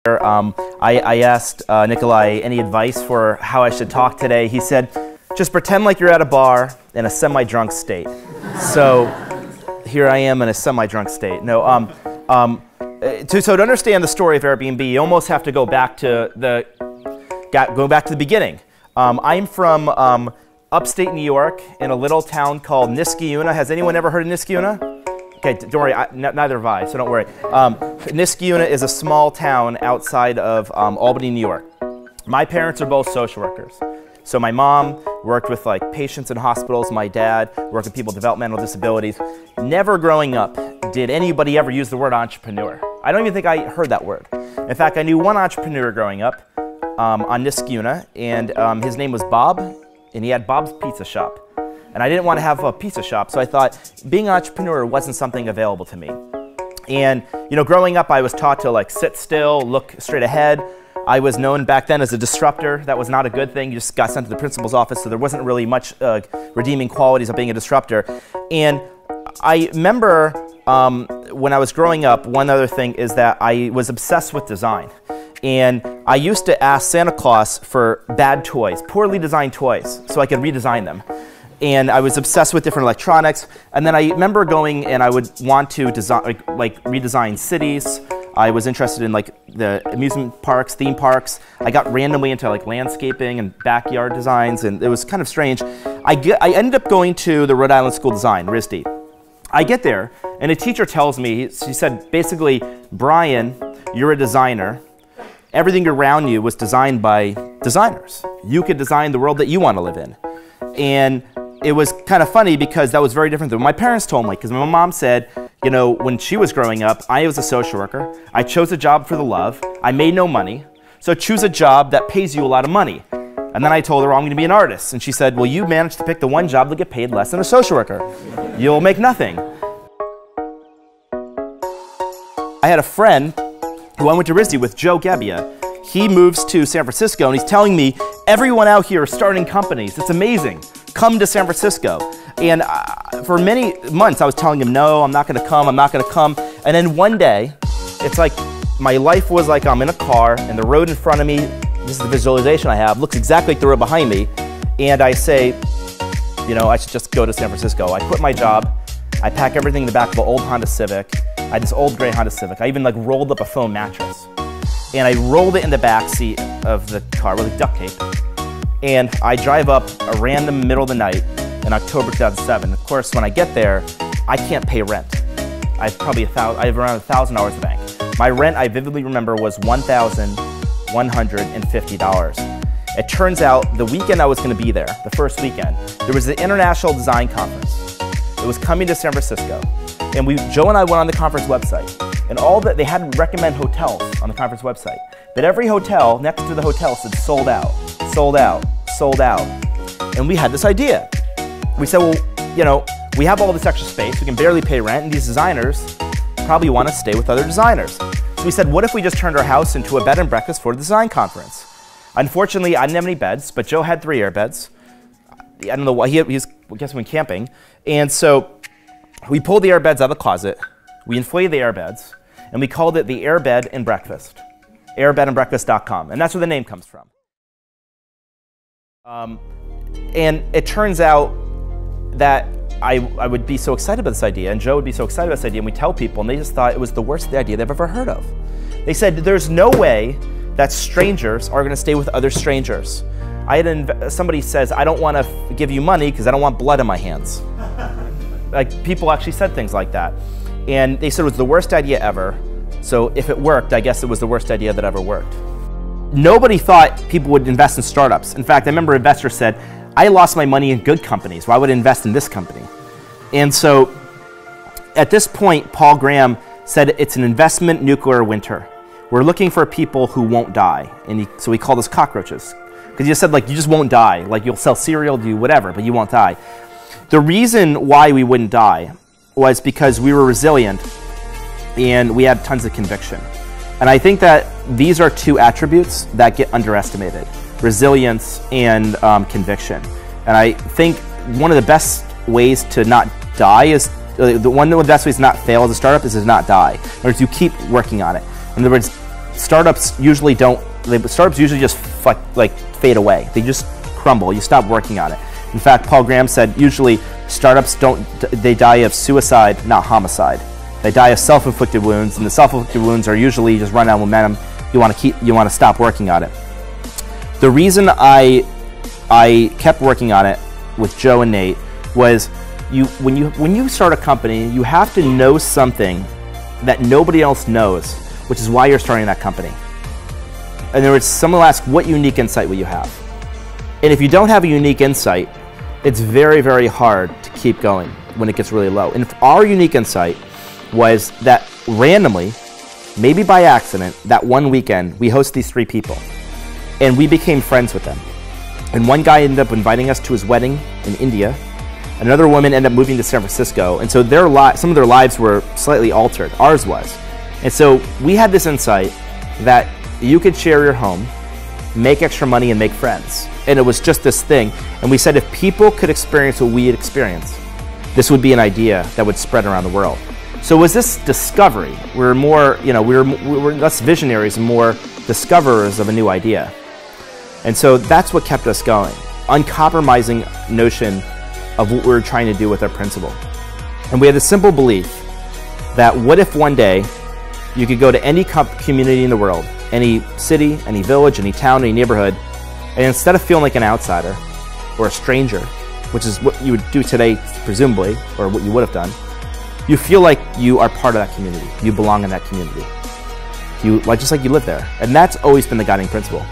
I asked Nikolai any advice for how I should talk today. He said, just pretend like you're at a bar in a semi-drunk state. So here I am in a semi-drunk state. No, so to understand the story of Airbnb, you almost have to go back to the beginning. I'm from upstate New York in a little town called Niskayuna. Has anyone ever heard of Niskayuna? Okay, don't worry, neither have I, so don't worry. Niskayuna is a small town outside of Albany, New York. My parents are both social workers. So my mom worked with patients in hospitals. My dad worked with people with developmental disabilities. Never growing up did anybody ever use the word entrepreneur. I don't even think I heard that word. In fact, I knew one entrepreneur growing up on Niskayuna, and his name was Bob, and he had Bob's Pizza Shop. And I didn't want to have a pizza shop, so I thought being an entrepreneur wasn't something available to me. And growing up, I was taught to sit still, look straight ahead. I was known back then as a disruptor. That was not a good thing. You just got sent to the principal's office, so there wasn't really much redeeming qualities of being a disruptor. And I remember when I was growing up, one other thing is that I was obsessed with design. And I used to ask Santa Claus for bad toys, poorly designed toys, so I could redesign them. And I was obsessed with different electronics. And then I remember going and I would want to design, redesign cities. I was interested in the amusement parks, theme parks. I got randomly into landscaping and backyard designs, and it was kind of strange. I ended up going to the Rhode Island School of Design, RISD. I get there, and a teacher tells me, she said, basically, Brian, you're a designer. Everything around you was designed by designers. You could design the world that you want to live in. And it was kind of funny because that was very different than what my parents told me, because my mom said, when she was growing up, I was a social worker. I chose a job for the love. I made no money. So choose a job that pays you a lot of money. And then I told her, I'm going to be an artist. And she said, well, you managed to pick the one job that get paid less than a social worker. You'll make nothing. I had a friend who I went to RISD with, Joe Gebbia. He moves to San Francisco, and he's telling me, everyone out here is starting companies. It's amazing. Come to San Francisco. And for many months, I was telling him, no, I'm not going to come, I'm not going to come. And then one day, it's like my life was like I'm in a car, and the road in front of me, this is the visualization I have, looks exactly like the road behind me. And I say, I should just go to San Francisco. I quit my job. I pack everything in the back of an old Honda Civic. I had this old gray Honda Civic. I even rolled up a foam mattress. And I rolled it in the back seat of the car with duct tape. And I drive up a random middle of the night in October 2007. Of course, when I get there, I can't pay rent. I have around $1,000 in the bank. My rent, I vividly remember, was $1,150. It turns out the weekend I was going to be there, the first weekend, there was the International Design Conference. It was coming to San Francisco. And Joe and I went on the conference website. And they had to recommend hotels on the conference website. But every hotel next to the hotel said sold out, sold out, sold out. And we had this idea. We said, well, we have all this extra space, we can barely pay rent, and these designers probably want to stay with other designers. So we said, what if we just turned our house into a bed and breakfast for the design conference? Unfortunately, I didn't have any beds, but Joe had 3 air beds. I don't know why, he's, I guess, went camping. And so we pulled the air beds out of the closet, we inflated the air beds, and we called it the Air Bed and Breakfast, airbedandbreakfast.com, and that's where the name comes from. And it turns out that I would be so excited about this idea, and Joe would be so excited about this idea, and we tell people, and they just thought it was the worst idea they've ever heard of. They said, there's no way that strangers are going to stay with other strangers. Somebody says, I don't want to give you money because I don't want blood in my hands. People actually said things like that. And they said it was the worst idea ever. So if it worked, I guess it was the worst idea that ever worked. Nobody thought people would invest in startups. In fact, I remember investors said, I lost my money in good companies. Why would I invest in this company? And so at this point, Paul Graham said it's an investment nuclear winter. We're looking for people who won't die. And so we call those cockroaches. Because you said, you just won't die. You'll sell cereal, do whatever, but you won't die. The reason why we wouldn't die was because we were resilient and we had tons of conviction. And I think that these are 2 attributes that get underestimated: resilience and conviction. And I think one of the best ways to not die is, one of the best ways to not fail as a startup is to not die. In other words, you keep working on it. In other words, startups usually just like fade away. They just crumble. You stop working on it. In fact, Paul Graham said usually startups they die of suicide, not homicide. They die of self-inflicted wounds, and the self-inflicted wounds are usually just run out of momentum. You want to stop working on it. The reason I kept working on it with Joe and Nate was when you start a company, you have to know something that nobody else knows, which is why you're starting that company. In other words, someone will ask, what unique insight will you have? And if you don't have a unique insight, it's very, very hard to keep going when it gets really low. And our unique insight was that randomly, maybe by accident, that one weekend, we host these 3 people. And we became friends with them. And one guy ended up inviting us to his wedding in India. Another woman ended up moving to San Francisco. And so some of their lives were slightly altered. Ours was. And so we had this insight that you could share your home, make extra money, and make friends. And it was just this thing. And we said if people could experience what we had experienced, this would be an idea that would spread around the world. So it was this discovery. We were less visionaries and more discoverers of a new idea. And so that's what kept us going. Uncompromising notion of what we were trying to do with our principle. And we had a simple belief that what if one day you could go to any community in the world, any city, any village, any town, any neighborhood, and instead of feeling like an outsider or a stranger, which is what you would do today, presumably, or what you would have done, you feel like you are part of that community. You belong in that community. Just like you live there. And that's always been the guiding principle.